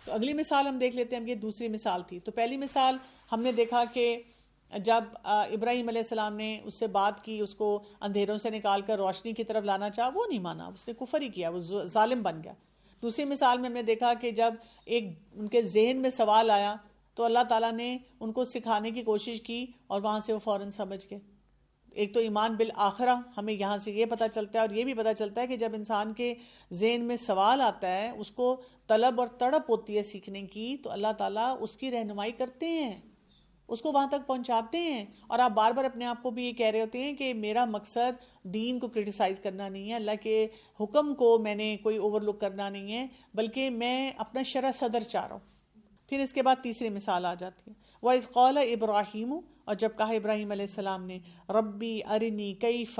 تو اگلی مثال ہم دیکھ لیتے ہیں. یہ دوسری مثال تھی. تو پہلی مثال ہم نے دیکھا کہ جب ابراہیم علیہ السلام نے اس سے بات کی، اس کو اندھیروں سے نکال کر روشنی کی طرف لانا چاہا، وہ نہیں مانا، اس نے کفر ہی کیا، وہ ظالم بن گیا. دوسری مثال میں ہم نے دیکھا کہ جب ایک ان کے ذہن میں سوال آیا تو اللہ تعالیٰ نے ان کو سکھانے کی کوشش کی اور وہاں سے وہ فوراً سمجھ گئے. ایک تو ایمان بالآخرہ، ہمیں یہاں سے یہ پتہ چلتا ہے، اور یہ بھی پتہ چلتا ہے کہ جب انسان کے ذہن میں سوال آتا ہے، اس کو طلب اور تڑپ ہوتی ہے سیکھنے کی، تو اللہ تعالیٰ اس کی رہنمائی کرتے ہیں، اس کو وہاں تک پہنچاتے ہیں. اور آپ بار بار اپنے آپ کو بھی یہ کہہ رہے ہوتے ہیں کہ میرا مقصد دین کو کرٹیسائز کرنا نہیں ہے، اللہ کے حکم کو میں نے کوئی اوور لک کرنا نہیں ہے، بلکہ میں اپنا شرح صدر چاہ رہا ہوں. پھر اس کے بعد تیسری مثال آ جاتی ہے. وَإِذْ قَالَ إِبْرَاهِيمُ، اور جب کہا ابراہیم علیہ السلام نے، ربی ارنی کیف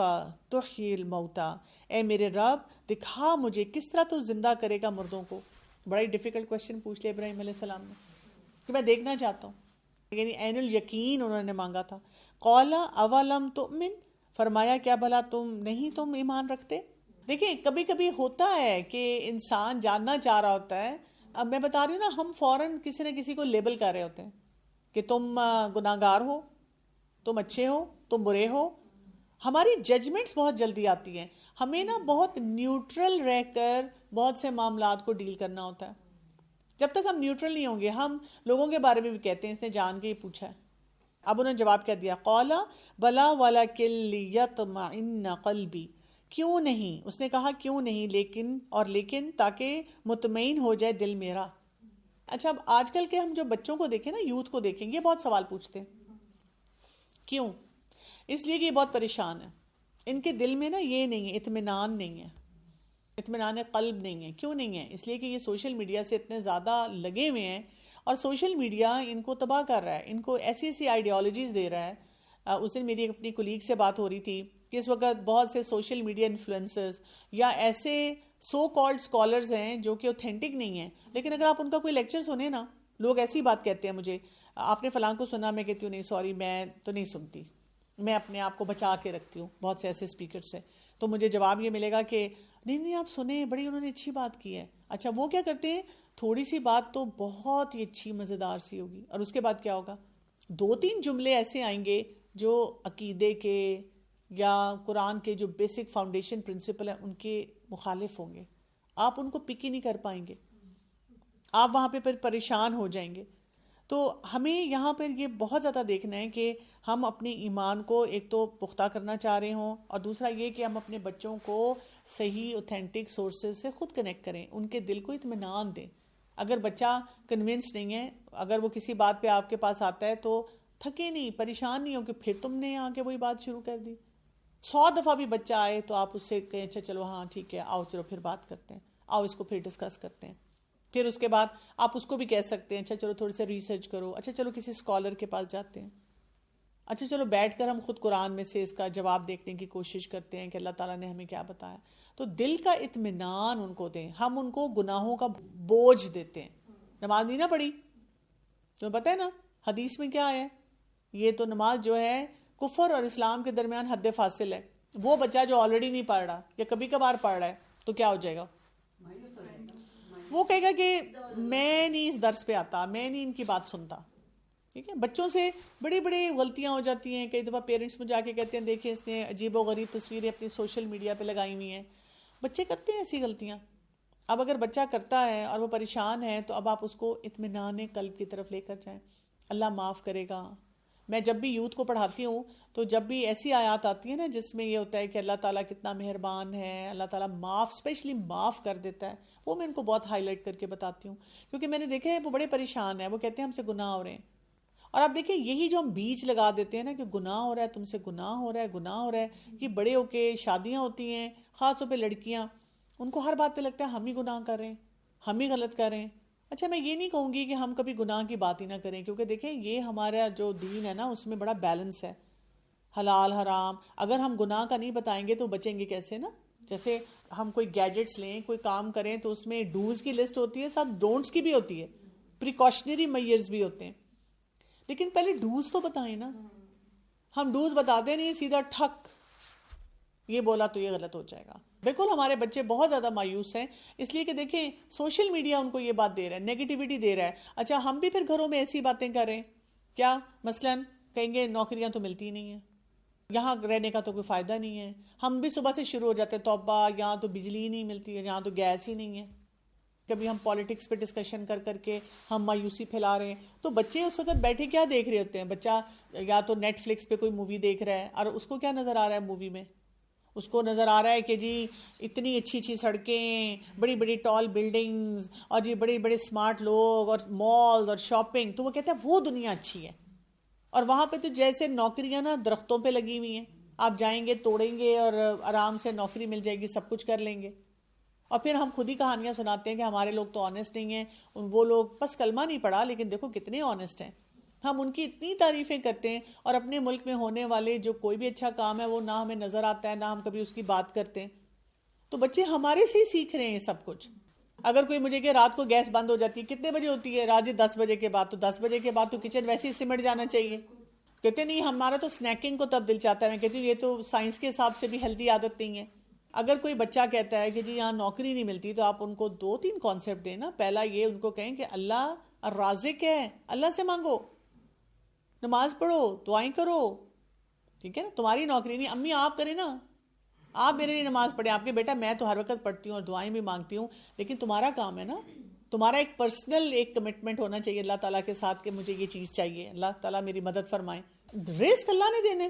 تحیی الموتیٰ، اے میرے رب دکھا مجھے کس طرح تو زندہ کرے گا مردوں کو. بڑا ہی ڈیفیکلٹ کوشچن پوچھ لیا ابراہیم علیہ السلام نے کہ میں دیکھنا چاہتا ہوں، یعنی عین الیقین انہوں نے مانگا تھا. قال اولم تؤمن، فرمایا کیا بھلا تم ایمان رکھتے. دیکھیں کبھی کبھی ہوتا ہے کہ انسان جاننا چاہ رہا ہوتا ہے. اب میں بتا رہی ہوں نا، ہم فوراً کسی نہ کسی کو لیبل کر رہے ہوتے ہیں کہ تم گناہ گار ہو، تم اچھے ہو، تم برے ہو. ہماری ججمنٹس بہت جلدی آتی ہیں. ہمیں نا بہت نیوٹرل رہ کر بہت سے معاملات کو ڈیل کرنا ہوتا ہے. جب تک ہم نیوٹرل نہیں ہوں گے، ہم لوگوں کے بارے میں بھی کہتے ہیں اس نے جان کے ہی پوچھا ہے. اب انہوں نے جواب کیا دیا، قال بلا ولکن لیطمئن قلبی، کیوں نہیں، اس نے کہا کیوں نہیں، لیکن تاکہ مطمئن ہو جائے دل میرا. اچھا اب آج کل کے ہم جو بچوں کو دیکھیں نا، یوتھ کو دیکھیں، یہ بہت سوال پوچھتے ہیں. کیوں؟ اس لیے کہ یہ بہت پریشان ہے. ان کے دل میں نا یہ نہیں ہے، اطمینان نہیں ہے، اطمینان قلب نہیں ہے. کیوں نہیں ہے؟ اس لیے کہ یہ سوشل میڈیا سے اتنے زیادہ لگے ہوئے ہیں، اور سوشل میڈیا ان کو تباہ کر رہا ہے، ان کو ایسی ایسی آئیڈیالوجیز دے رہا ہے. اس دن میری اپنی کولیگ سے بات ہو رہی تھی کہ اس وقت بہت سے سوشل میڈیا انفلوئنسرز یا ایسے سو کالڈ اسکالرز ہیں جو کہ اوتھینٹک نہیں ہیں، لیکن اگر آپ ان کا کوئی لیکچر سنیں نا، لوگ ایسی بات کہتے ہیں مجھے، آپ نے فلاں کو سنا، میں کہتی ہوں نہیں سوری، میں تو نہیں سنتی، میں اپنے آپ کو بچا کے رکھتی ہوں بہت سے ایسے اسپیکر سے. تو مجھے جواب یہ ملے گا کہ نہیں آپ سنیں، بڑی انہوں نے اچھی بات کی ہے. اچھا وہ کیا کرتے ہیں، تھوڑی سی بات تو بہت ہی اچھی مزیدار سی ہوگی، اور اس کے بعد کیا ہوگا، 2-3 جملے ایسے آئیں گے جو عقیدے کے یا قرآن کے جو بیسک فاؤنڈیشن پرنسپل ہیں ان کے مخالف ہوں گے. آپ ان کو پک ہی نہیں کر پائیں گے، آپ وہاں پہ پھر پریشان ہو جائیں گے. تو ہمیں یہاں پر یہ بہت زیادہ دیکھنا ہے کہ ہم اپنے ایمان کو ایک تو پختہ کرنا چاہ رہے ہوں، اور دوسرا یہ کہ ہم اپنے بچوں کو صحیح اوتھینٹک سورسز سے خود کنیکٹ کریں، ان کے دل کو اطمینان دیں. اگر بچہ کنونس نہیں ہے، اگر وہ کسی بات پہ آپ کے پاس آتا ہے تو تھکے نہیں، پریشان نہیں ہو کہ پھر تم نے آ کے وہی بات شروع کر دی. 100 دفعہ بھی بچہ آئے تو آپ اس سے کہیں اچھا چلو ہاں ٹھیک ہے، آؤ چلو پھر بات کرتے ہیں، آؤ اس کو پھر ڈسکس کرتے ہیں. پھر اس کے بعد آپ اس کو بھی کہہ سکتے ہیں اچھا چلو تھوڑی سی ریسرچ کرو، اچھا چلو کسی اسکالر کے پاس جاتے ہیں، اچھا چلو بیٹھ کر ہم خود قرآن میں سے اس کا جواب دیکھنے کی کوشش کرتے ہیں کہ اللہ تعالیٰ نے ہمیں کیا بتایا. تو دل کا اطمینان ان کو دیں. ہم ان کو گناہوں کا بوجھ دیتے ہیں. نماز نہیں نہ پڑھی، تمہیں پتہ ہے نا حدیث میں کیا ہے، یہ تو نماز جو ہے کفر اور اسلام کے درمیان حد فاصل ہے. وہ بچہ جو آلریڈی نہیں پڑھ رہا یا کبھی کبھار پڑھ رہا ہے تو کیا ہو جائے گا، وہ کہے گا کہ میں نہیں اس درس پہ آتا، میں نہیں ان کی بات سنتا. ٹھیک ہے، بچوں سے بڑی بڑی غلطیاں ہو جاتی ہیں. کئی دفعہ پیرنٹس میں جا کے کہتے ہیں دیکھیں اس نے عجیب و غریب تصویریں اپنی سوشل میڈیا پہ لگائی ہوئی ہیں. بچے کرتے ہیں ایسی غلطیاں. اب اگر بچہ کرتا ہے اور وہ پریشان ہے تو اب آپ اس کو اطمینان قلب کی طرف لے کر جائیں، اللہ معاف کرے گا. میں جب بھی یوتھ کو پڑھاتی ہوں تو جب بھی ایسی آیات آتی ہیں نا جس میں یہ ہوتا ہے کہ اللہ تعالیٰ کتنا مہربان ہے، اللہ تعالیٰ اسپیشلی معاف کر دیتا ہے، وہ میں ان کو بہت ہائی لائٹ کر کے بتاتی ہوں، کیونکہ میں نے دیکھا ہے وہ بڑے پریشان ہیں. وہ کہتے ہیں ہم سے گناہ ہو رہے ہیں. اور آپ دیکھیں یہی جو ہم بیچ لگا دیتے ہیں نا کہ گناہ ہو رہا ہے، تم سے گناہ ہو رہا ہے، گناہ ہو رہا ہے. یہ بڑے ہو کے شادیاں ہوتی ہیں، خاص طور پہ لڑکیاں، ان کو ہر بات پہ لگتا ہے ہم ہی گناہ کر رہے ہیں، ہم ہی غلط کر رہے ہیں. اچھا میں یہ نہیں کہوں گی کہ ہم کبھی گناہ کی بات ہی نہ کریں، کیونکہ دیکھیں یہ ہمارا جو دین ہے نا اس میں بڑا بیلنس ہے، حلال حرام. اگر ہم گناہ کا نہیں بتائیں گے تو بچیں گے کیسے نا. جیسے ہم کوئی گیجٹس لیں، کوئی کام کریں تو اس میں ڈوز کی لسٹ ہوتی ہے، ساتھ ڈونٹس کی بھی ہوتی ہے، پریکاشنری میئرز بھی ہوتے ہیں. لیکن پہلے ڈوز تو بتائیں نا. ہم ڈوز بتاتے نہیں، سیدھا ٹھک یہ بولا تو یہ غلط ہو جائے گا، بالکل ہمارے بچے بہت زیادہ مایوس ہیں، اس لیے کہ دیکھیں سوشل میڈیا ان کو یہ بات دے رہا ہے، نیگیٹیوٹی دے رہا ہے. اچھا ہم بھی پھر گھروں میں ایسی باتیں کر رہے ہیں کیا؟ مثلاً کہیں گے نوکریاں تو ملتی نہیں ہیں، یہاں رہنے کا تو کوئی فائدہ نہیں ہے. ہم بھی صبح سے شروع ہو جاتے ہیں توبہ یہاں تو بجلی ہی نہیں ملتی ہے، یہاں تو گیس ہی نہیں ہے. کبھی ہم پالیٹکس پہ ڈسکشن کر کر کے ہم مایوسی پھیلا رہے ہیں. تو بچے اس وقت بیٹھے کیا دیکھ رہے ہوتے ہیں؟ بچہ یا تو نیٹ فلکس پہ کوئی مووی دیکھ رہا ہے، اور اس کو کیا نظر آ رہا ہے مووی میں؟ اس کو نظر آ رہا ہے کہ جی اتنی اچھی اچھی سڑکیں، بڑی بڑی ٹال بلڈنگز، اور جی بڑے بڑے اسمارٹ لوگ اور مالز اور شاپنگ. تو وہ کہتا ہے وہ دنیا اچھی ہے. اور وہاں پہ تو جیسے نوکریاں نا درختوں پہ لگی ہوئی ہیں، آپ جائیں گے توڑیں گے اور آرام سے نوکری مل جائے گی، سب کچھ کر لیں گے. اور پھر ہم خود ہی کہانیاں سناتے ہیں کہ ہمارے لوگ تو آنیسٹ نہیں ہیں، وہ لوگ بس کلمہ نہیں پڑھا لیکن دیکھو کتنے آنیسٹ ہیں. ہم ان کی اتنی تعریفیں کرتے ہیں، اور اپنے ملک میں ہونے والے جو کوئی بھی اچھا کام ہے وہ نہ ہمیں نظر آتا ہے، نہ ہم کبھی اس کی بات کرتے ہیں. تو بچے ہمارے سے ہی سیکھ رہے ہیں سب کچھ. اگر کوئی مجھے کہ رات کو گیس بند ہو جاتی ہے، کتنے بجے ہوتی ہے؟ رات 10 بجے کے بعد. تو 10 بجے کے بعد تو کچن ویسے ہی سمٹ جانا چاہیے. کہتے نہیں ہمارا تو سنیکنگ کو تب دل چاہتا ہے. میں کہتی ہوں یہ تو سائنس کے حساب سے بھی ہیلدی عادت نہیں ہے. اگر کوئی بچہ کہتا ہے کہ جی یہاں نوکری نہیں ملتی، تو آپ ان کو 2-3 کانسیپٹ دیں نا. پہلا یہ ان کو کہیں کہ اللہ الرازق ہے، اللہ سے مانگو، نماز پڑھو، دعائیں کرو، ٹھیک ہے نا؟ تمہاری نوکری نہیں، امی آپ کریں نا، آپ میرے لیے نماز پڑھیں. آپ کے بیٹا میں تو ہر وقت پڑھتی ہوں اور دعائیں بھی مانگتی ہوں، لیکن تمہارا کام ہے نا، تمہارا ایک پرسنل ایک کمٹمنٹ ہونا چاہیے اللہ تعالیٰ کے ساتھ کہ مجھے یہ چیز چاہیے، اللہ تعالیٰ میری مدد فرمائیں. رزق اللہ نے دینے.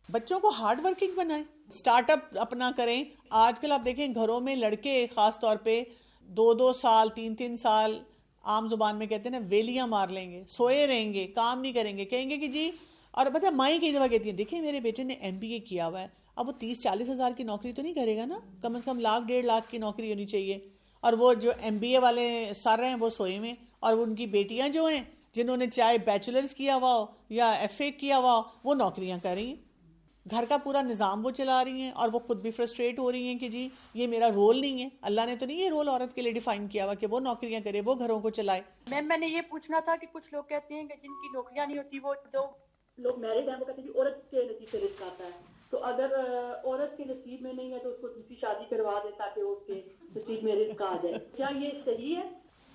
بچوں کو ہارڈ ورکنگ بنائیں، سٹارٹ اپ اپنا کریں. آج کل آپ دیکھیں گھروں میں لڑکے خاص طور پہ 2-2 سال 3-3 سال عام زبان میں کہتے ہیں نا ویلیاں مار لیں گے، سوئے رہیں گے، کام نہیں کریں گے، کہیں گے کہ جی. اور پتہ ہے مائیں کئی دفعہ کہتی ہیں دیکھیں میرے بیٹے نے MBA کیا ہوا ہے، اب وہ 30-40 ہزار کی نوکری تو نہیں کرے گا نا، کم از کم 1,00,000-1.5 لاکھ کی نوکری ہونی چاہیے. اور وہ جو MBA والے سر ہیں وہ سوئے ہوئے، اور ان کی بیٹیاں جو ہیں جنہوں نے چاہے بیچلرز کیا ہوا ہو یا FA کیا ہوا ہو، وہ نوکریاں کر رہی ہیں. گھر کا پورا نظام وہ چلا رہی ہیں، اور وہ خود بھی فرسٹریٹ ہو رہی ہیں کہ جی یہ میرا رول نہیں ہے. اللہ نے تو نہیں یہ رول عورت کے لیے ڈیفائن کیا ہوا کہ وہ نوکریاں کرے، وہ گھروں کو چلائے. میم میں نے یہ پوچھنا تھا کہ کچھ لوگ کہتے ہیں کہ جن کی نوکریاں نہیں ہوتی، وہ جو لوگ میرڈ ہیں وہ کہتے ہیں کہ عورت کے نصیب سے رزق آتا ہے، تو اگر عورت کے نصیب میں نہیں ہے تو اس کو دوسری شادی کروا دے تاکہ اس کے نصیب میں رزق آ جائے. کیا یہ صحیح ہے؟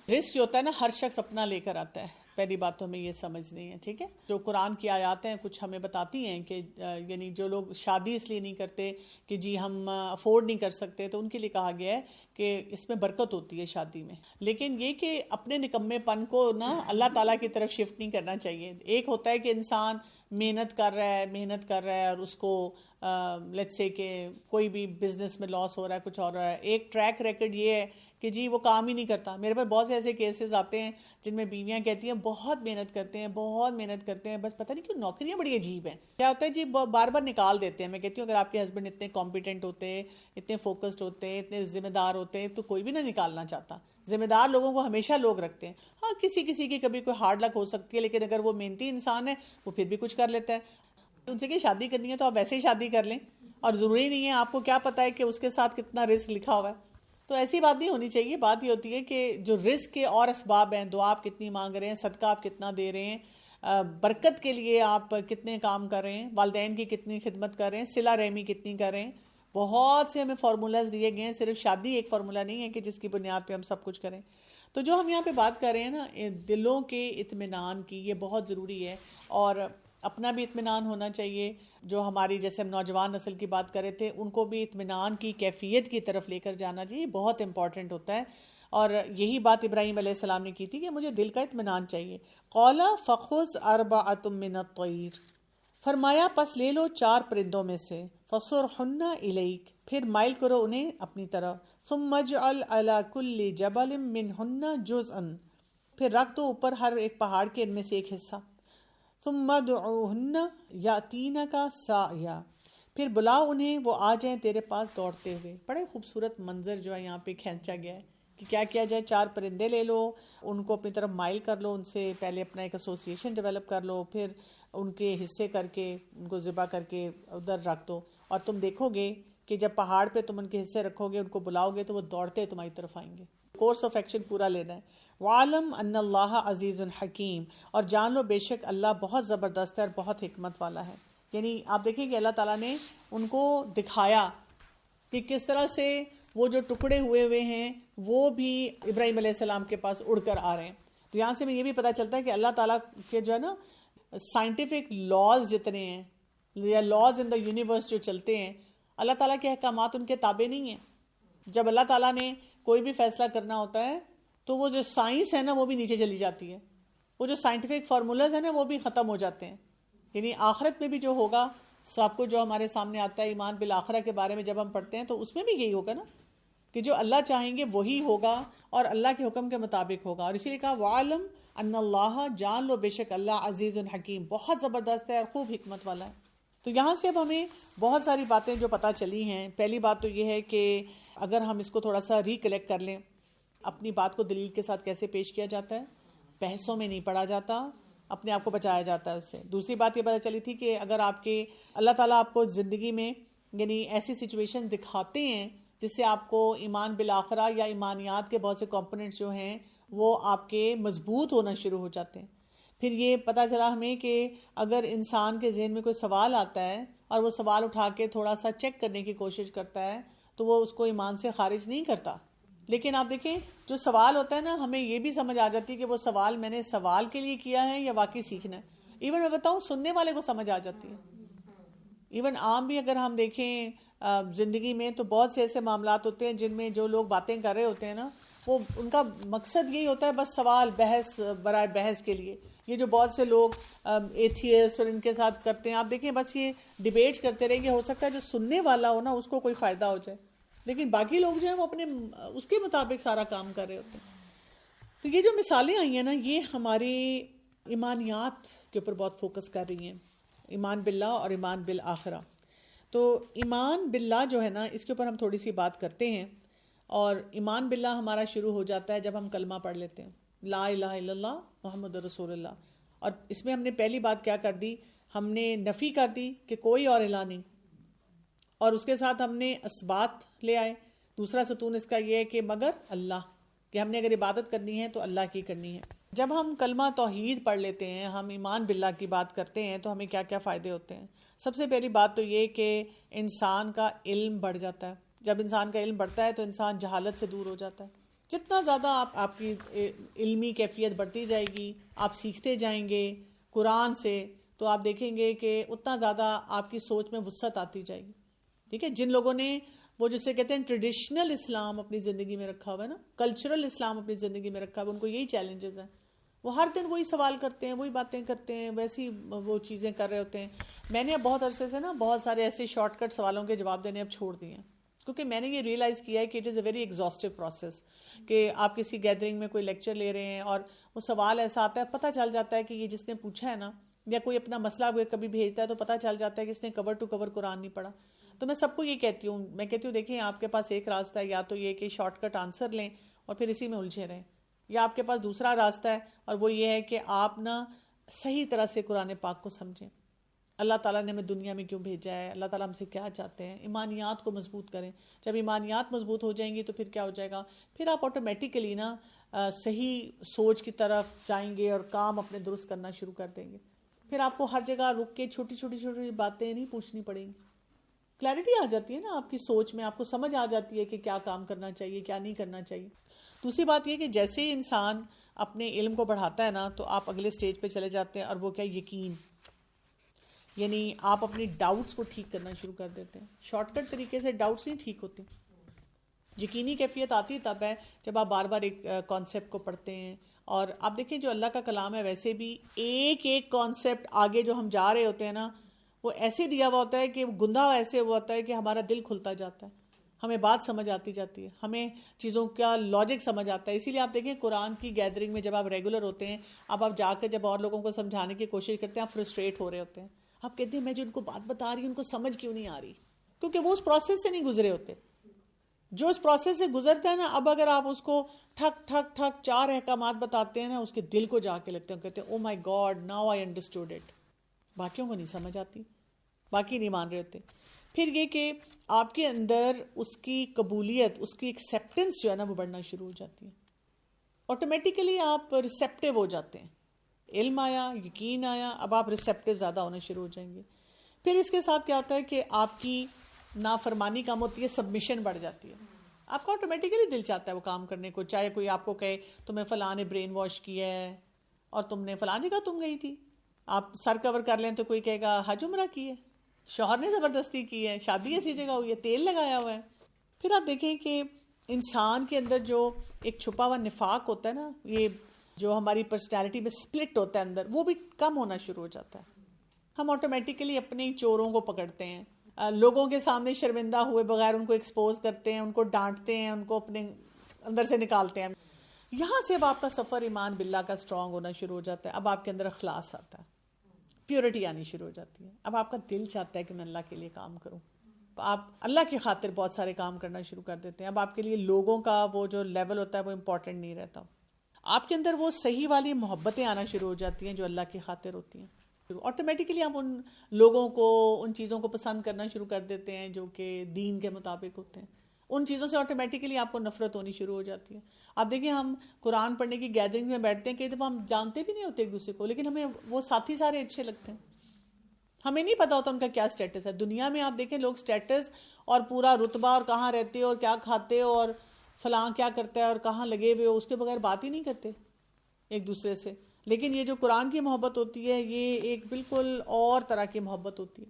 رزق جو ہوتا ہے نا ہر شخص اپنا لے کر آتا ہے. پہلی بات تو ہمیں یہ سمجھنی ہے، ٹھیک ہے؟ جو قرآن کی آیات ہیں کچھ ہمیں بتاتی ہیں کہ یعنی جو لوگ شادی اس لیے نہیں کرتے کہ جی ہم افورڈ نہیں کر سکتے، تو ان کے لیے کہا گیا ہے کہ اس میں برکت ہوتی ہے شادی میں. لیکن یہ کہ اپنے نکمے پن کو نا اللہ تعالیٰ کی طرف شفٹ نہیں کرنا چاہیے. ایک ہوتا ہے کہ انسان محنت کر رہا ہے اور اس کو لیٹس سے کہ کوئی بھی بزنس میں لاس ہو رہا ہے، کچھ اور رہا ہے. ایک ٹریک ریکڈ یہ ہے کہ جی وہ کام ہی نہیں کرتا. میرے پاس بہت سے ایسے کیسز آتے ہیں جن میں بیویاں کہتی ہیں بہت محنت کرتے ہیں بس پتہ نہیں کیوں نوکریاں بڑی عجیب ہیں. کیا ہوتا ہے جی بار بار نکال دیتے ہیں. میں کہتی ہوں اگر آپ کے ہسبینڈ اتنے کمپیٹنٹ ہوتے، اتنے فوکسڈ ہوتے، اتنے ذمہ دار ہوتے تو کوئی بھی نہ نکالنا چاہتا. ذمہ دار لوگوں کو ہمیشہ لوگ رکھتے ہیں. ہاں کسی کی کبھی کوئی ہارڈ لک ہو سکتی ہے، لیکن اگر وہ محنتی انسان ہے وہ پھر بھی کچھ کر لیتا ہے. ان سے کہ شادی کرنی ہے تو آپ ویسے ہی شادی کر لیں، اور ضروری نہیں ہے آپ کو کیا پتہ ہے کہ اس کے ساتھ کتنا رزق لکھا ہوا ہے. تو ایسی بات نہیں ہونی چاہیے. بات یہ ہوتی ہے کہ جو رزق کے اور اسباب ہیں، دعا آپ کتنی مانگ رہے ہیں، صدقہ آپ کتنا دے رہے ہیں، برکت کے لیے آپ کتنے کام کر رہے ہیں، والدین کی کتنی خدمت کر رہے ہیں، صلہ رحمی کتنی کر رہے ہیں. بہت سے ہمیں فارمولاز دیے گئے ہیں، صرف شادی ایک فارمولہ نہیں ہے کہ جس کی بنیاد پہ ہم سب کچھ کریں. تو جو ہم یہاں پہ بات کر رہے ہیں نا دلوں کے اطمینان کی، یہ بہت ضروری ہے. اور اپنا بھی اطمینان ہونا چاہیے. جو ہماری جیسے ہم نوجوان نسل کی بات کر رہے تھے، ان کو بھی اطمینان کی کیفیت کی طرف لے کر جانا چاہیے. بہت امپورٹنٹ ہوتا ہے. اور یہی بات ابراہیم علیہ السلام نے کی تھی کہ مجھے دل کا اطمینان چاہیے. قَالَ فَخُذْ أَرْبَعَةٌ مِّنَ الطَّيْرِ، فرمایا پس لے لو 4 پرندوں میں سے. فَصُرْهُنَّ إِلَيْكَ، پھر مائل کرو انہیں اپنی طرف. ثُمَّ اجْعَلْ عَلَى كُلِّ جَبَلٍ مِّنْهُنَّ جُزْءًا، پھر رکھ دو اوپر ہر ایک پہاڑ کے ان میں سے ایک حصہ. ثُمَّ ادْعُوهُنَّ يَأْتِينَكَ سَعْيًا، پھر بلاؤ انہیں وہ آ جائیں تیرے پاس دوڑتے ہوئے. بڑے خوبصورت منظر جو ہے یہاں پہ کھینچا گیا ہے کہ کیا کیا جائے. 4 پرندے لے لو، ان کو اپنی طرف مائل کر لو، ان سے پہلے اپنا ایک ایسوسیشن ڈیولپ کر لو، پھر ان کے حصے کر کے ان کو ذبح کر کے ادھر رکھ دو. اور تم دیکھو گے کہ جب پہاڑ پہ تم ان کے حصے رکھو گے، ان کو بلاؤ گے تو وہ دوڑتے تمہاری طرف آئیں گے. کورس آف ایکشن پورا لینا ہے. وَعَلَمْ أَنَّ اللَّهَ عَزِيزٌ حَكِيمٌ، اور جان لو بے شک اللہ بہت زبردست ہے اور بہت حکمت والا ہے. یعنی آپ دیکھیں کہ اللہ تعالیٰ نے ان کو دکھایا کہ کس طرح سے وہ جو ٹکڑے ہوئے ہیں وہ بھی ابراہیم علیہ السلام کے پاس اڑ کر آ رہے ہیں. تو یہاں سے ہمیں یہ بھی پتہ چلتا ہے کہ اللہ تعالیٰ کے جو ہے نا سائنٹیفک لاز جتنے ہیں یا لاز ان دا یونیورس جو چلتے ہیں، اللہ تعالیٰ کے احکامات ان کے تابع نہیں ہیں. جب اللہ تعالیٰ نے کوئی بھی فیصلہ کرنا ہوتا ہے تو وہ جو سائنس ہے نا وہ بھی نیچے چلی جاتی ہے، وہ جو سائنٹیفک فارمولاز ہیں نا وہ بھی ختم ہو جاتے ہیں. یعنی آخرت میں بھی جو ہوگا سب کو جو ہمارے سامنے آتا ہے ایمان بالآخرہ کے بارے میں جب ہم پڑھتے ہیں تو اس میں بھی یہی ہوگا نا کہ جو اللہ چاہیں گے وہی ہوگا اور اللہ کے حکم کے مطابق ہوگا. اور اسی لیے کہا وَعَلَمْ أَنَّ اللَّهَ، جان لو بے شک اللہ عزیز حکیم، بہت زبردست ہے اور خوب حکمت والا ہے. تو یہاں سے اب ہمیں بہت ساری باتیں جو پتہ چلی ہیں. پہلی بات تو یہ ہے کہ اگر ہم اس کو تھوڑا سا ریکلیکٹ کر لیں، اپنی بات کو دلیل کے ساتھ کیسے پیش کیا جاتا ہے، بحثوں میں نہیں پڑا جاتا، اپنے آپ کو بچایا جاتا ہے اس سے. دوسری بات یہ پتہ چلی تھی کہ اگر آپ کے اللہ تعالیٰ آپ کو زندگی میں یعنی ایسی سچویشن دکھاتے ہیں جس سے آپ کو ایمان بالآخرہ یا ایمانیات کے بہت سے کمپوننٹس جو ہیں وہ آپ کے مضبوط ہونا شروع ہو جاتے ہیں. پھر یہ پتہ چلا ہمیں کہ اگر انسان کے ذہن میں کوئی سوال آتا ہے اور وہ سوال اٹھا کے تھوڑا سا چیک کرنے کی کوشش کرتا ہے تو وہ اس کو ایمان سے خارج نہیں کرتا. لیکن آپ دیکھیں جو سوال ہوتا ہے نا، ہمیں یہ بھی سمجھ آ جاتی ہے کہ وہ سوال میں نے سوال کے لیے کیا ہے یا واقعی سیکھنا ہے. ایون میں بتاؤں سننے والے کو سمجھ آ جاتی ہے. ایون عام بھی اگر ہم دیکھیں زندگی میں تو بہت سے ایسے معاملات ہوتے ہیں جن میں جو لوگ باتیں کر رہے ہوتے ہیں نا وہ ان کا مقصد یہی ہوتا ہے بس سوال بحث برائے بحث کے لیے. یہ جو بہت سے لوگ ایتھیسٹ اور ان کے ساتھ کرتے ہیں، آپ دیکھیں بس یہ ڈیبیٹ کرتے رہیں گے. ہو سکتا ہے جو سننے والا ہو نا اس کو کوئی فائدہ ہو جائے، لیکن باقی لوگ جو ہیں وہ اپنے اس کے مطابق سارا کام کر رہے ہوتے ہیں. تو یہ جو مثالیں آئی ہیں نا یہ ہماری ایمانیات کے اوپر بہت فوکس کر رہی ہیں، ایمان باللہ اور ایمان بالآخرہ. تو ایمان باللہ جو ہے نا اس کے اوپر ہم تھوڑی سی بات کرتے ہیں. اور ایمان باللہ ہمارا شروع ہو جاتا ہے جب ہم کلمہ پڑھ لیتے ہیں، لا الہ الا اللہ محمد رسول اللہ. اور اس میں ہم نے پہلی بات کیا کر دی، ہم نے نفی کر دی کہ کوئی اور الہ نہیں، اور اس کے ساتھ ہم نے اثبات لے آئے. دوسرا ستون اس کا یہ ہے کہ مگر اللہ، کہ ہم نے اگر عبادت کرنی ہے تو اللہ کی کرنی ہے. جب ہم کلمہ توحید پڑھ لیتے ہیں، ہم ایمان باللہ کی بات کرتے ہیں تو ہمیں کیا کیا فائدے ہوتے ہیں. سب سے پہلی بات تو یہ کہ انسان کا علم بڑھ جاتا ہے. جب انسان کا علم بڑھتا ہے تو انسان جہالت سے دور ہو جاتا ہے. جتنا زیادہ آپ کی علمی کیفیت بڑھتی جائے گی، آپ سیکھتے جائیں گے قرآن سے، تو آپ دیکھیں گے کہ اتنا زیادہ آپ کی سوچ میں وسعت آتی جائے گی. ٹھیک ہے، جن لوگوں نے وہ جسے کہتے ہیں ٹریڈیشنل اسلام اپنی زندگی میں رکھا ہوا ہے نا، کلچرل اسلام اپنی زندگی میں رکھا ہوا، ان کو یہی چیلنجز ہیں. وہ ہر دن وہی سوال کرتے ہیں، وہی باتیں کرتے ہیں، ویسی وہ چیزیں کر رہے ہوتے ہیں. میں نے اب بہت عرصے سے نا بہت سارے ایسے شارٹ کٹ سوالوں کے جواب دینے اب چھوڑ دیے ہیں، کیونکہ میں نے یہ ریئلائز کیا ہے کہ it is a very exhaustive process. کہ آپ کسی گیدرنگ میں کوئی لیکچر لے رہے ہیں اور وہ سوال ایسا آتا ہے، پتہ چل جاتا ہے کہ یہ جس نے پوچھا ہے نا، یا کوئی اپنا مسئلہ کبھی بھیجتا ہے تو پتہ چل جاتا ہے کہ اس نے کور ٹو کور قرآن نہیں پڑھا. تو میں سب کو یہ کہتی ہوں، میں کہتی ہوں دیکھیں آپ کے پاس ایک راستہ ہے، یا تو یہ کہ شارٹ کٹ آنسر لیں اور پھر اسی میں الجھے رہیں، یا آپ کے پاس دوسرا راستہ ہے اور وہ یہ ہے کہ آپ نا صحیح طرح سے قرآن پاک کو سمجھیں. اللہ تعالیٰ نے ہمیں دنیا میں کیوں بھیجا ہے، اللہ تعالیٰ ہم سے کیا چاہتے ہیں، ایمانیات کو مضبوط کریں. جب ایمانیات مضبوط ہو جائیں گی تو پھر کیا ہو جائے گا، پھر آپ آٹومیٹیکلی نا صحیح سوچ کی طرف جائیں گے اور کام اپنے درست کرنا شروع کر دیں گے. پھر آپ کو ہر جگہ رک کے چھوٹی چھوٹی باتیں نہیں پوچھنی پڑیں گی. کلیئرٹی آ جاتی ہے نا آپ کی سوچ میں، آپ کو سمجھ آ جاتی ہے کہ کیا کام کرنا چاہیے کیا نہیں کرنا چاہیے. دوسری بات یہ کہ جیسے ہی انسان اپنے علم کو بڑھاتا ہے نا تو آپ اگلے سٹیج پہ چلے جاتے ہیں، اور وہ کیا، یقین. یعنی آپ اپنی ڈاؤٹس کو ٹھیک کرنا شروع کر دیتے ہیں. شارٹ کٹ طریقے سے ڈاؤٹس نہیں ٹھیک ہوتے. یقینی کیفیت آتی تب ہے جب آپ بار بار ایک کانسیپٹ کو پڑھتے ہیں. اور آپ دیکھیں جو اللہ کا کلام ہے ویسے بھی ایک ایک کانسیپٹ آگے جو ہم جا رہے ہوتے ہیں نا وہ ایسے دیا ہوا ہوتا ہے کہ گندھا ایسے ہوا ہوتا ہے کہ ہمارا دل کھلتا جاتا ہے، ہمیں بات سمجھ آتی جاتی ہے، ہمیں چیزوں کا لاجک سمجھ آتا ہے. اسی لیے آپ دیکھیں قرآن کی گیدرنگ میں جب آپ ریگولر ہوتے ہیں، اب آپ جا کر جب اور لوگوں کو سمجھانے کی کوشش کرتے ہیں آپ فرسٹریٹ ہو رہے ہوتے ہیں. آپ کہتے ہیں میں جو ان کو بات بتا رہی ہوں ان کو سمجھ کیوں نہیں آ رہی، کیونکہ وہ اس پروسیس سے نہیں گزرے ہوتے. جو اس پروسیس سے گزرتا ہے نا، اب اگر آپ اس کو ٹھک ٹھک ٹھک 4 احکامات بتاتے ہیں نا، اس کے دل کو جا کے لگتے ہیں، کہتے ہیں oh my god now I understood it. باقیوں کو نہیں سمجھ آتی، باقی نہیں مان رہے ہوتے. پھر یہ کہ آپ کے اندر اس کی قبولیت، اس کی ایکسیپٹنس جو ہے نا وہ بڑھنا شروع ہو جاتی ہے. آٹومیٹیکلی آپ ریسیپٹیو ہو جاتے ہیں. علم آیا، یقین آیا، اب آپ ریسیپٹیو زیادہ ہونا شروع ہو جائیں گے. پھر اس کے ساتھ کیا ہوتا ہے کہ آپ کی نافرمانی کم ہوتی ہے, سبمیشن بڑھ جاتی ہے. آپ کا آٹومیٹیکلی دل چاہتا ہے وہ کام کرنے کو, چاہے کوئی آپ کو کہے تمہیں فلاں نے برین واش کیا ہے اور تم نے فلاں جگہ تم گئی تھی. آپ سر کور کر لیں تو کوئی کہے گا حج عمرہ کی ہے, شوہر نے زبردستی کی ہے, شادی ایسی جگہ ہوئی ہے, تیل لگایا ہوا ہے. پھر آپ دیکھیں کہ انسان کے اندر جو ایک چھپا ہوا نفاق ہوتا ہے نا, یہ جو ہماری پرسنالٹی میں سپلٹ ہوتا ہے اندر, وہ بھی کم ہونا شروع ہو جاتا ہے. ہم آٹومیٹیکلی اپنے چوروں کو پکڑتے ہیں, لوگوں کے سامنے شرمندہ ہوئے بغیر ان کو ایکسپوز کرتے ہیں, ان کو ڈانٹتے ہیں, ان کو اپنے اندر سے نکالتے ہیں. یہاں سے اب آپ کا سفر ایمان باللہ کا سٹرونگ ہونا شروع ہو جاتا ہے. اب آپ کے اندر اخلاص آتا ہے, پیورٹی آنی شروع ہو جاتی ہے. اب آپ کا دل چاہتا ہے کہ میں اللہ کے لیے کام کروں. آپ اللہ کی خاطر بہت سارے کام کرنا شروع کر دیتے ہیں. اب آپ کے لیے لوگوں کا وہ جو لیول ہوتا ہے وہ امپورٹنٹ نہیں رہتا. آپ کے اندر وہ صحیح والی محبتیں آنا شروع ہو جاتی ہیں جو اللہ کی خاطر ہوتی ہیں. آٹومیٹیکلی آپ ان لوگوں کو, ان چیزوں کو پسند کرنا شروع کر دیتے ہیں جو کہ دین کے مطابق ہوتے ہیں. ان چیزوں سے آٹومیٹیکلی آپ کو نفرت ہونی شروع ہو جاتی ہے. آپ دیکھیں ہم قرآن پڑھنے کی گیدرنگ میں بیٹھتے ہیں, کئی دفعہ ہم جانتے بھی نہیں ہوتے ایک دوسرے کو, لیکن ہمیں وہ ساتھی سارے اچھے لگتے ہیں. ہمیں نہیں پتا ہوتا ان کا کیا سٹیٹس ہے. دنیا میں آپ دیکھیں لوگ سٹیٹس اور پورا رتبہ اور کہاں رہتے ہو اور کیا کھاتے ہو اور فلاں کیا کرتا ہے اور کہاں لگے ہوئے ہو, اس کے بغیر بات ہی نہیں کرتے ایک دوسرے سے. لیکن یہ جو قرآن کی محبت ہوتی ہے یہ ایک بالکل اور طرح کی محبت ہوتی ہے.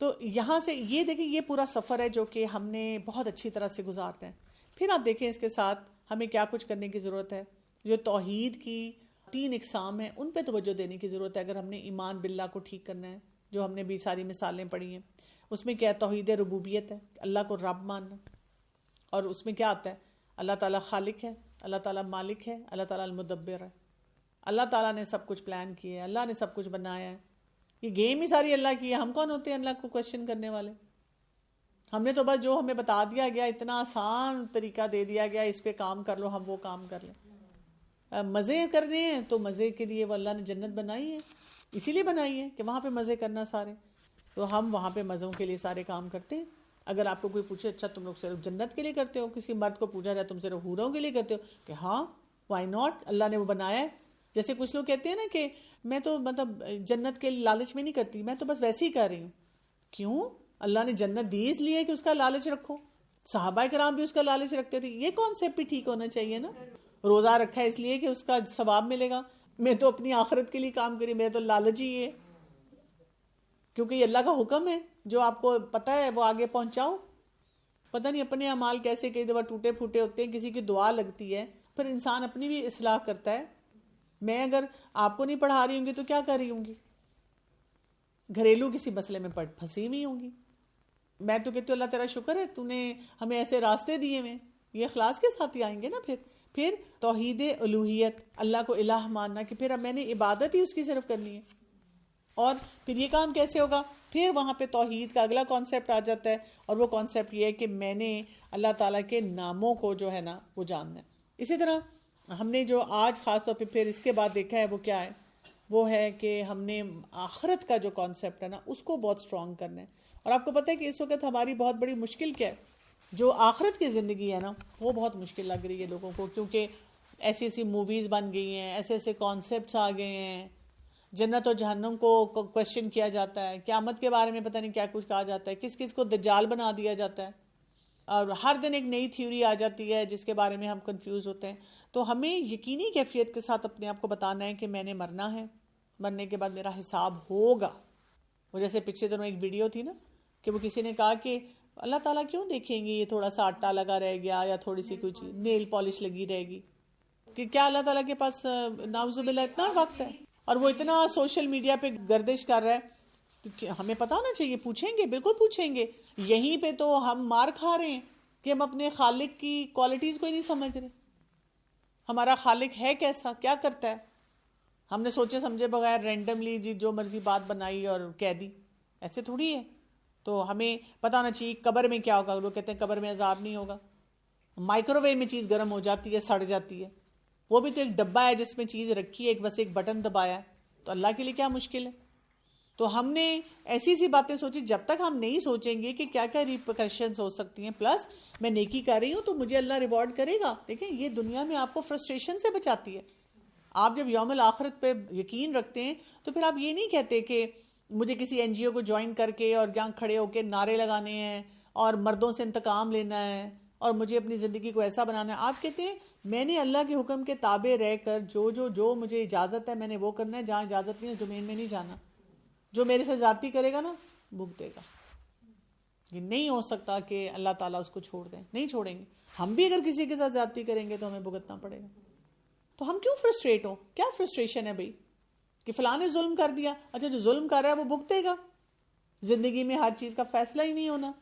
تو یہاں سے یہ دیکھیں یہ پورا سفر ہے جو کہ ہم نے بہت اچھی طرح سے گزارنا ہے. پھر آپ دیکھیں اس کے ساتھ ہمیں کیا کچھ کرنے کی ضرورت ہے. جو توحید کی 3 اقسام ہیں ان پہ توجہ دینے کی ضرورت ہے اگر ہم نے ایمان باللہ کو ٹھیک کرنا ہے. جو ہم نے بھی ساری مثالیں پڑھی ہیں اس میں کیا ہے, توحید ربوبیت ہے, اللہ کو رب ماننا. اور اس میں کیا آتا ہے, اللہ تعالیٰ خالق ہے, اللہ تعالیٰ مالک ہے, اللہ تعالیٰ المدبر ہے. اللہ تعالیٰ نے سب کچھ پلان کیا ہے, اللہ نے سب کچھ بنایا ہے. یہ گیم ہی ساری اللہ کی ہے. ہم کون ہوتے ہیں اللہ کو کوشچن کرنے والے؟ ہم نے تو بس جو ہمیں بتا دیا گیا, اتنا آسان طریقہ دے دیا گیا, اس پہ کام کر لو, ہم وہ کام کر لیں. مزے کرنے ہیں تو مزے کے لیے وہ اللہ نے جنت بنائی ہے, اسی لیے بنائی ہے کہ وہاں پہ مزے کرنا سارے. تو ہم وہاں پہ مزوں کے لیے سارے کام کرتے ہیں. اگر آپ کو کوئی پوچھے اچھا تم لوگ صرف جنت کے لیے کرتے ہو, کسی مرد کو پوچھا جائے تم صرف حوروں کے لیے کرتے ہو, کہ ہاں وائی ناٹ, اللہ نے وہ بنایا ہے. جیسے کچھ لوگ کہتے ہیں نا کہ میں تو مطلب جنت کے لالچ میں نہیں کرتی, میں تو بس ویسے ہی کر رہی ہوں. کیوں؟ اللہ نے جنت دی اس لیے کہ اس کا لالچ رکھو. صحابہ کرام بھی اس کا لالچ رکھتے تھے. یہ کانسیپٹ بھی ٹھیک ہونا چاہیے نا. روزہ رکھا ہے اس لیے کہ اس کا ثواب ملے گا, میں تو اپنی آخرت کے لیے کام کری, میرا تو لالچ ہی ہے. کیونکہ یہ اللہ کا حکم ہے, جو آپ کو پتہ ہے وہ آگے پہنچاؤ. پتہ نہیں اپنے اعمال کیسے کئی دفعہ ٹوٹے پھوٹے ہوتے ہیں, کسی کی دعا لگتی ہے, پھر انسان اپنی بھی اصلاح کرتا ہے. میں اگر آپ کو نہیں پڑھا رہی ہوں گی تو کیا کر رہی ہوں گی؟ گھریلو کسی مسئلے میں پھنسی ہوئی ہوں گی. میں تو کہتی ہوں اللہ تیرا شکر ہے تو نے ہمیں ایسے راستے دیے ہوئے, یہ اخلاص کے ساتھ ہی آئیں گے نا. پھر توحید الوہیت, اللہ کو الہ ماننا کہ پھر اب میں نے عبادت ہی اس کی صرف کرنی ہے. اور پھر یہ کام کیسے ہوگا؟ پھر وہاں پہ توحید کا اگلا کانسیپٹ آ جاتا ہے, اور وہ کانسیپٹ یہ ہے کہ میں نے اللہ تعالیٰ کے ناموں کو جو ہے نا وہ جاننا ہے. اسی طرح ہم نے جو آج خاص طور پہ پھر اس کے بعد دیکھا ہے وہ کیا ہے, وہ ہے کہ ہم نے آخرت کا جو کانسیپٹ ہے نا اس کو بہت سٹرونگ کرنا ہے. اور آپ کو پتہ ہے کہ اس وقت ہماری بہت بڑی مشکل کیا ہے, جو آخرت کی زندگی ہے نا وہ بہت مشکل لگ رہی ہے لوگوں کو, کیونکہ ایسی ایسی موویز بن گئی ہیں, ایسے ایسے کانسیپٹس آ گئے ہیں. جنت و جہنم کو کویسچن کیا جاتا ہے, قیامت کے بارے میں پتہ نہیں کیا کچھ کہا جاتا ہے, کس کس کو دجال بنا دیا جاتا ہے, اور ہر دن ایک نئی تھیوری آ جاتی ہے جس کے بارے میں ہم کنفیوز ہوتے ہیں. تو ہمیں یقینی کیفیت کے ساتھ اپنے آپ کو بتانا ہے کہ میں نے مرنا ہے, مرنے کے بعد میرا حساب ہوگا. وہ جیسے پچھلے دنوں ایک ویڈیو تھی نا کہ وہ کسی نے کہا کہ اللہ تعالیٰ کیوں دیکھیں گے یہ تھوڑا سا آٹا لگا رہ گیا یا تھوڑی سی کچھ نیل پالش لگی رہے گی, کہ کیا اللہ تعالیٰ کے پاس نعوذ باللہ اتنا وقت ہے؟ اور وہ اتنا سوشل میڈیا پہ گردش کر رہا ہے, تو ہمیں پتہ ہونا چاہیے. پوچھیں گے, بالکل پوچھیں گے. یہیں پہ تو ہم مار کھا رہے ہیں کہ ہم اپنے خالق کی کوالٹیز کو ہی نہیں سمجھ رہے. ہمارا خالق ہے کیسا, کیا کرتا ہے, ہم نے سوچے سمجھے بغیر رینڈملی جی جو مرضی بات بنائی اور کہہ دی, ایسے تھوڑی ہے. تو ہمیں پتہ ہونا چاہیے قبر میں کیا ہوگا. لوگ کہتے ہیں قبر میں عذاب نہیں ہوگا. مائکرو ویو میں چیز گرم ہو جاتی ہے, سڑ جاتی ہے, وہ بھی تو ایک ڈبہ ہے جس میں چیز رکھی ہے, بس ایک بٹن دبایا ہے. تو اللہ کے لیے کیا مشکل ہے؟ تو ہم نے ایسی سی باتیں سوچی. جب تک ہم نہیں سوچیں گے کہ کیا کیا ریپرکشنز ہو سکتی ہیں, پلس میں نیکی کر رہی ہوں تو مجھے اللہ ریوارڈ کرے گا. دیکھیں یہ دنیا میں آپ کو فرسٹریشن سے بچاتی ہے. آپ جب یوم الآخرت پہ یقین رکھتے ہیں تو پھر آپ یہ نہیں کہتے کہ مجھے کسی این جی او کو جوائن کر کے اور یہاں کھڑے ہو کے نعرے لگانے ہیں اور مردوں سے انتقام لینا ہے اور مجھے اپنی زندگی کو ایسا بنانا ہے. آپ کہتے ہیں میں نے اللہ کے حکم کے تابع رہ کر جو مجھے اجازت ہے میں نے وہ کرنا ہے, جہاں اجازت نہیں ہے زمین میں نہیں جانا. جو میرے سے زیادتی کرے گا نا بھگتے گا. یہ نہیں ہو سکتا کہ اللہ تعالیٰ اس کو چھوڑ دیں, نہیں چھوڑیں گے. ہم بھی اگر کسی کے ساتھ زیادتی کریں گے تو ہمیں بھگتنا پڑے گا. تو ہم کیوں فرسٹریٹ ہوں؟ کیا فرسٹریشن ہے بھائی کہ فلاں نے ظلم کر دیا؟ اچھا جو ظلم کر رہا ہے وہ بھگتے گا. زندگی میں ہر چیز کا فیصلہ ہی نہیں ہونا,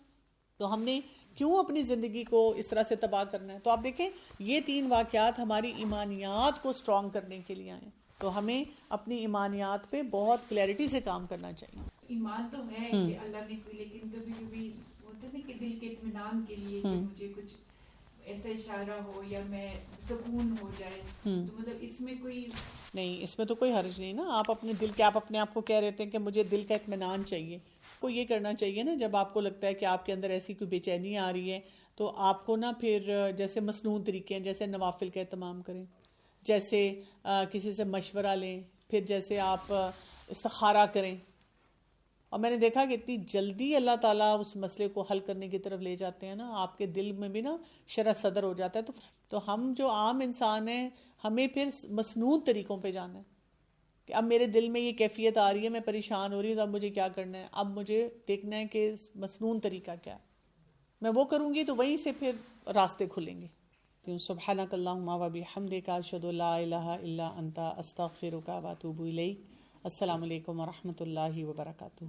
تو ہم نے کیوں اپنی زندگی کو اس طرح سے تباہ کرنا ہے؟ تو آپ دیکھیں یہ 3 واقعات ہماری ایمانیات کو سٹرونگ کرنے کے لیے آئے, تو ہمیں اپنی ایمانیات پہ بہت کلیئرٹی سے کام کرنا چاہیے. ایمان تو ہے کہ اللہ نے کوئی, لیکن کبھی کبھی ہوتا ہے نا کہ دل کے اطمینان کے لیے کہ مجھے کچھ ایسا اشارہ ہو یا میں سکون ہو جائے, تو مطلب اس میں کوئی نہیں, اس میں تو کوئی حرج نہیں نا. آپ اپنے دل کے, آپ اپنے آپ کو کہہ رہے تھے کہ مجھے دل کا اطمینان چاہیے, کو یہ کرنا چاہیے نا جب آپ کو لگتا ہے کہ آپ کے اندر ایسی کوئی بے چینی آ رہی ہے, تو آپ کو نا پھر جیسے مصنون طریقے ہیں, جیسے نوافل کا اہتمام کریں, جیسے کسی سے مشورہ لیں, پھر جیسے آپ استخارہ کریں. اور میں نے دیکھا کہ اتنی جلدی اللہ تعالیٰ اس مسئلے کو حل کرنے کی طرف لے جاتے ہیں نا, آپ کے دل میں بھی نا شرح صدر ہو جاتا ہے. تو ہم جو عام انسان ہیں ہمیں پھر مصنون طریقوں پہ جانا ہے کہ اب میرے دل میں یہ کیفیت آ رہی ہے, میں پریشان ہو رہی ہوں, تو اب مجھے کیا کرنا ہے؟ اب مجھے دیکھنا ہے کہ مصنون طریقہ کیا ہے, میں وہ کروں گی تو وہیں سے پھر راستے کھلیں گے. سبحانک اللہم و بحمدک اشہد ان لا الہ الا انت استغفرک و اتوب الیک. السلام علیکم و رحمۃ اللہ وبرکاتہ.